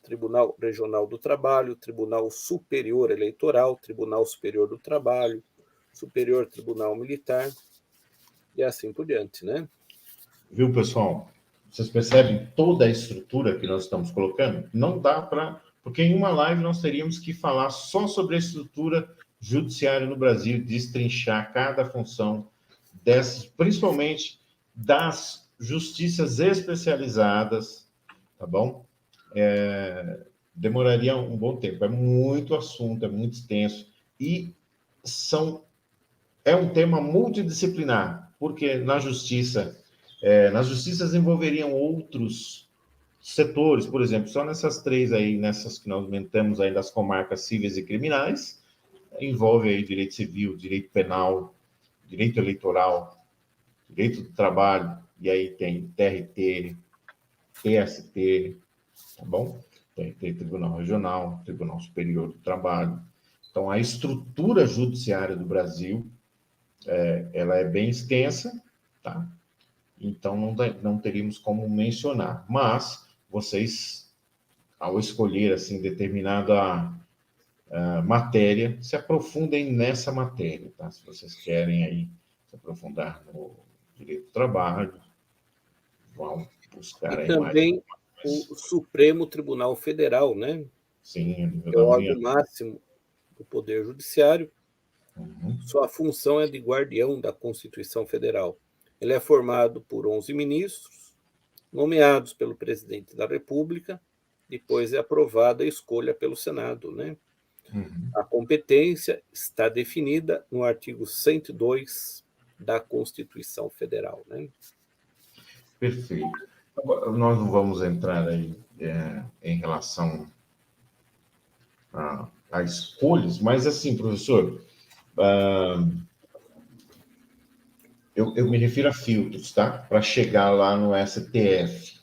Tribunal Regional do Trabalho, Tribunal Superior Eleitoral, Tribunal Superior do Trabalho, Superior Tribunal Militar e assim por diante, né? Viu, pessoal? Vocês percebem toda a estrutura que nós estamos colocando? Não dá para. Porque em uma live nós teríamos que falar só sobre a estrutura judiciária no Brasil, destrinchar cada função dessas, principalmente das justiças especializadas, tá bom? Demoraria um bom tempo. É muito assunto, é muito extenso e são é um tema multidisciplinar, porque nas justiças envolveriam outros setores, por exemplo, só nessas três aí, nessas que nós aumentamos aí das comarcas cíveis e criminais, envolve aí direito civil, direito penal, direito eleitoral, direito do trabalho, e aí tem TRT, TST, tá bom? Tem Tribunal Regional, Tribunal Superior do Trabalho. Então, a estrutura judiciária do Brasil, ela é bem extensa, tá? Então, não teríamos como mencionar. Mas, vocês, ao escolher, assim, determinada matéria, se aprofundem nessa matéria, tá? Se vocês querem aí se aprofundar no direito do trabalho, vão E buscar aí mais. também o Supremo Tribunal Federal, né? Sim, a nível É da o União. órgão máximo do Poder Judiciário. Uhum. Sua função é de guardião da Constituição Federal. Ele é formado por 11 ministros, nomeados pelo presidente da República, depois é aprovada a escolha pelo Senado, né? Uhum. A competência está definida no artigo 102 da Constituição Federal, né? Perfeito. Agora, nós não vamos entrar aí em relação a escolhas, mas assim, professor, eu me refiro a filtros, tá? Para chegar lá no STF,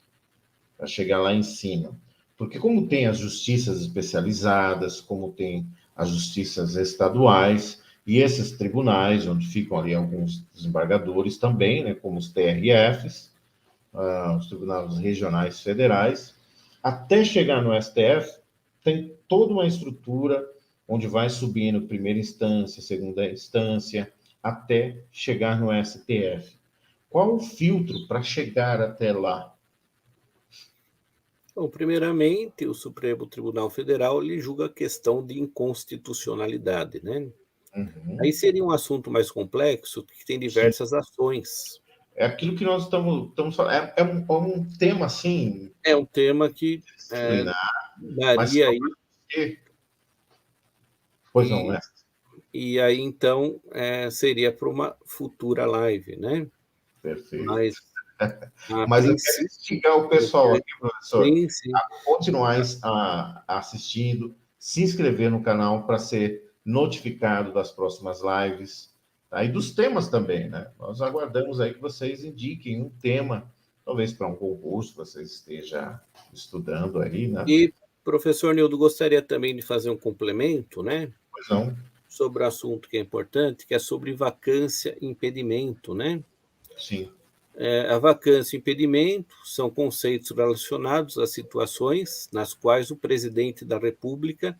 para chegar lá em cima. Porque como tem as justiças especializadas, como tem as justiças estaduais, e esses tribunais, onde ficam ali alguns desembargadores também, né, como os TRFs, os tribunais regionais federais, até chegar no STF, tem toda uma estrutura onde vai subindo primeira instância, segunda instância, até chegar no STF. Qual o filtro para chegar até lá? Bom, primeiramente, o Supremo Tribunal Federal ele julga a questão de inconstitucionalidade, né? Aí Uhum. seria um assunto mais complexo, que tem Sim. diversas ações. É aquilo que nós estamos falando. É um tema, assim, É um tema que disciplinar, mas daria só aí, que... Pois não, e, é. e aí então seria para uma futura live, né? Perfeito. Mas, a Mas eu quero princípio, instigar o eu pessoal quero... aqui, professor, Sim, sim. a continuar assistindo, se inscrever no canal para ser notificado das próximas lives, tá? E dos temas também, né? Nós aguardamos aí que vocês indiquem um tema, talvez para um concurso que vocês estejam estudando aí, né? E, professor Nildo, gostaria também de fazer um complemento, né? Pois não? Sobre o assunto que é importante, que é sobre vacância e impedimento, né? Sim. A vacância e impedimento são conceitos relacionados a situações nas quais o presidente da República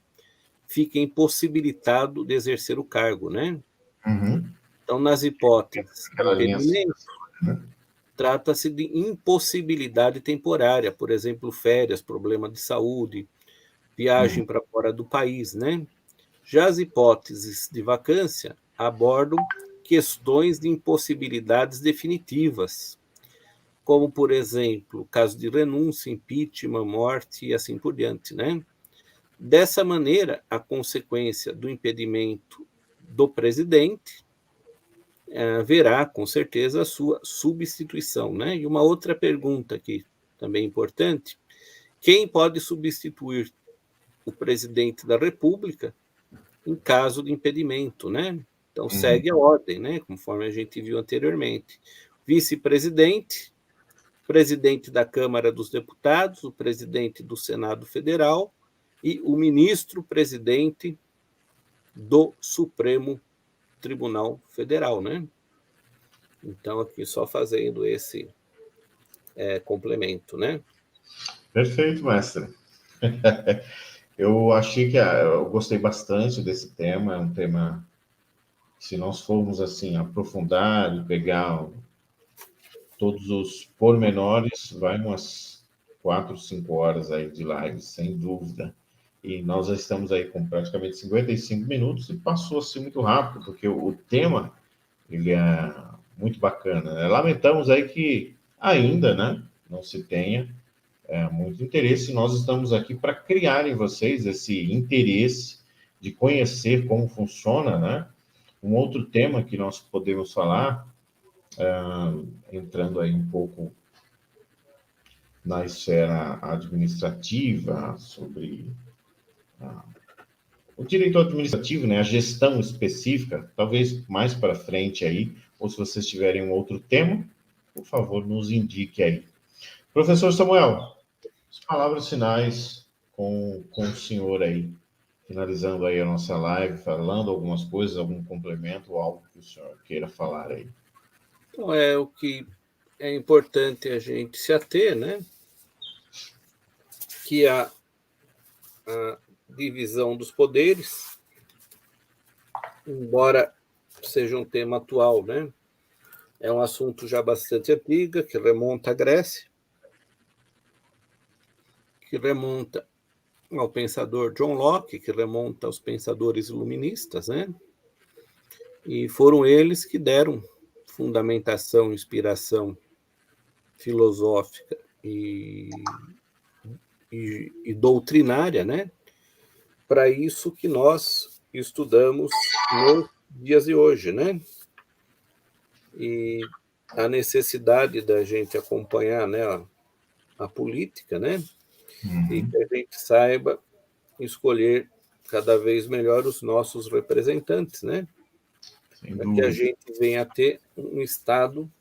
fica impossibilitado de exercer o cargo, né? Uhum. Então, nas hipóteses de Aquela linha assim, impedimento, né? trata-se de impossibilidade temporária, por exemplo, férias, problema de saúde, Uhum. viagem para fora do país, né? Já as hipóteses de vacância abordam questões de impossibilidades definitivas, como, por exemplo, caso de renúncia, impeachment, morte e assim por diante, né? Dessa maneira, a consequência do impedimento do presidente haverá, com certeza, a sua substituição, né? E uma outra pergunta aqui, também importante, quem pode substituir o presidente da República em caso de impedimento, né? Então, Uhum. segue a ordem, né? Conforme a gente viu anteriormente. Vice-presidente, presidente da Câmara dos Deputados, o presidente do Senado Federal e o ministro-presidente do Supremo Tribunal Federal, né? Então, aqui só fazendo esse complemento, né? Perfeito, mestre. Eu achei que eu gostei bastante desse tema, é um tema que, se nós formos assim aprofundar e pegar todos os pormenores, vai umas 4, 5 horas aí de live, sem dúvida. E nós já estamos aí com praticamente 55 minutos e passou assim muito rápido, porque o tema ele é muito bacana, né? Lamentamos aí que ainda, né, não se tenha muito interesse. Nós estamos aqui para criar em vocês esse interesse de conhecer como funciona, né? Um outro tema que nós podemos falar, entrando aí um pouco na esfera administrativa, sobre o direito administrativo, né, a gestão específica, talvez mais para frente aí, ou se vocês tiverem um outro tema, por favor, nos indique aí. Professor Samuel, as palavras finais com o senhor aí, finalizando aí a nossa live, falando algumas coisas, algum complemento, ou algo que o senhor queira falar aí. Então, o que é importante a gente se ater, né? Que a divisão dos poderes, embora seja um tema atual, né? É um assunto já bastante antigo, que remonta à Grécia, que remonta ao pensador John Locke, que remonta aos pensadores iluministas, né? E foram eles que deram fundamentação, inspiração filosófica e doutrinária, né? Para isso que nós estudamos nos dias de hoje, né? E a necessidade da gente acompanhar, né, a política, né? E que a gente saiba escolher cada vez melhor os nossos representantes, né? Para que a gente venha a ter um Estado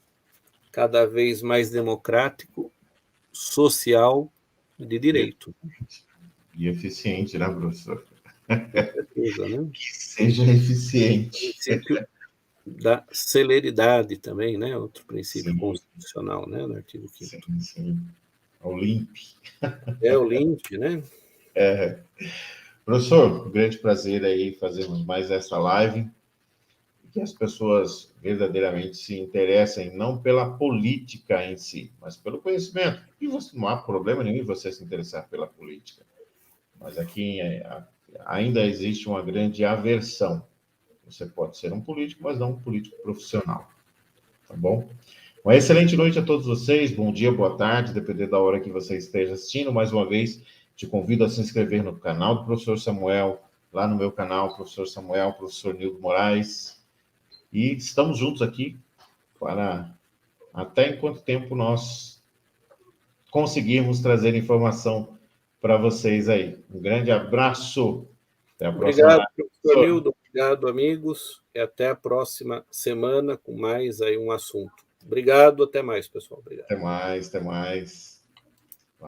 cada vez mais democrático, social e de direito. E eficiente, né, professor? Com certeza, né? Que seja eficiente. O princípio da celeridade também, né? Outro princípio Sim. Constitucional, né? No artigo 5º. Sim, sim. O LIMP. O LIMP, né? Professor, um grande prazer aí fazermos mais essa live. Que as pessoas verdadeiramente se interessem não pela política em si, mas pelo conhecimento. E não há problema nenhum em você se interessar pela política. Mas aqui ainda existe uma grande aversão. Você pode ser um político, mas não um político profissional. Tá bom? Uma excelente noite a todos vocês. Bom dia, boa tarde, dependendo da hora que você esteja assistindo. Mais uma vez, te convido a se inscrever no canal do Professor Samuel, lá no meu canal, Professor Samuel, Professor Nildo Moraes. E estamos juntos aqui para até em quanto tempo nós conseguirmos trazer informação para vocês aí. Um grande abraço. Até a próxima. Obrigado, professor Nildo. Obrigado, amigos. E até a próxima semana com mais aí um assunto. Obrigado. Até mais, pessoal. Obrigado. Até mais, até mais.